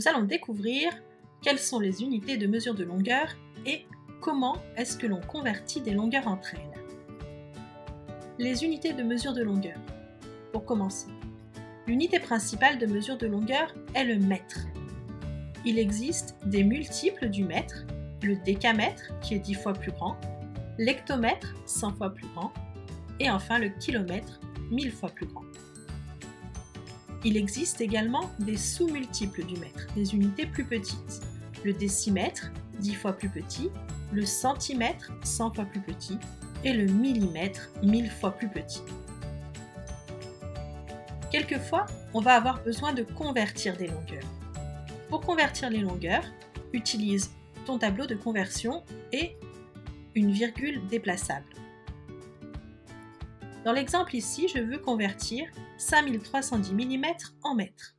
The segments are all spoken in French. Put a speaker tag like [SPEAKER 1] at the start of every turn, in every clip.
[SPEAKER 1] nous allons découvrir quelles sont les unités de mesure de longueur et comment est-ce que l'on convertit des longueurs entre elles. Les unités de mesure de longueur. Pour commencer, l'unité principale de mesure de longueur est le mètre. Il existe des multiples du mètre, le décamètre qui est 10 fois plus grand, l'hectomètre 100 fois plus grand et enfin le kilomètre 1000 fois plus grand. Il existe également des sous-multiples du mètre, des unités plus petites, le décimètre 10 fois plus petit, le centimètre 100 fois plus petit et le millimètre 1000 fois plus petit. Quelquefois, on va avoir besoin de convertir des longueurs. Pour convertir les longueurs, utilise ton tableau de conversion et une virgule déplaçable. Dans l'exemple ici, je veux convertir 5310 mm en mètres.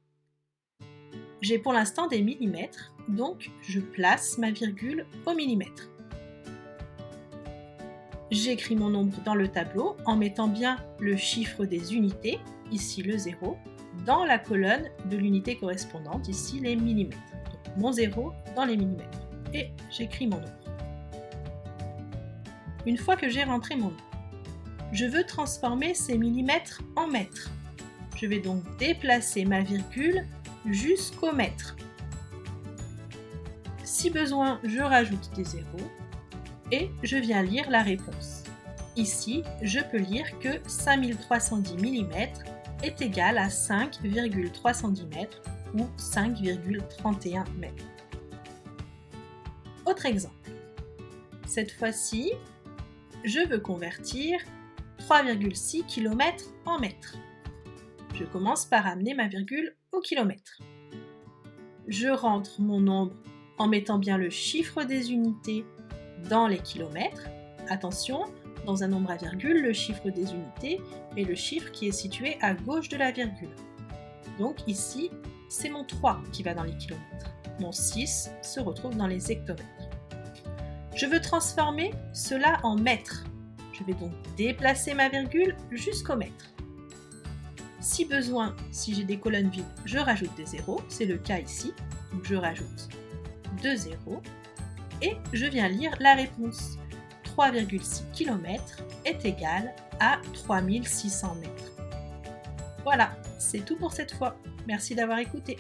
[SPEAKER 1] J'ai pour l'instant des millimètres, donc je place ma virgule au millimètre. J'écris mon nombre dans le tableau en mettant bien le chiffre des unités, ici le 0, dans la colonne de l'unité correspondante, ici les millimètres. Donc mon 0 dans les millimètres. Et j'écris mon nombre. Une fois que j'ai rentré mon nombre, je veux transformer ces millimètres en mètres. Je vais donc déplacer ma virgule jusqu'au mètre. Si besoin, je rajoute des zéros et je viens lire la réponse. Ici, je peux lire que 5310 mm est égal à 5,310 mètres ou 5,31 mètres. Autre exemple. Cette fois-ci, je veux convertir 3,6 km en mètres. Je commence par amener ma virgule au kilomètre. Je rentre mon nombre en mettant bien le chiffre des unités dans les kilomètres. Attention, dans un nombre à virgule, le chiffre des unités est le chiffre qui est situé à gauche de la virgule. Donc ici, c'est mon 3 qui va dans les kilomètres. Mon 6 se retrouve dans les hectomètres. Je veux transformer cela en mètres. Je vais donc déplacer ma virgule jusqu'au mètre. Si besoin, si j'ai des colonnes vides, je rajoute des zéros, c'est le cas ici. Donc je rajoute 2 zéros et je viens lire la réponse. 3,6 km est égal à 3600 mètres. Voilà, c'est tout pour cette fois. Merci d'avoir écouté.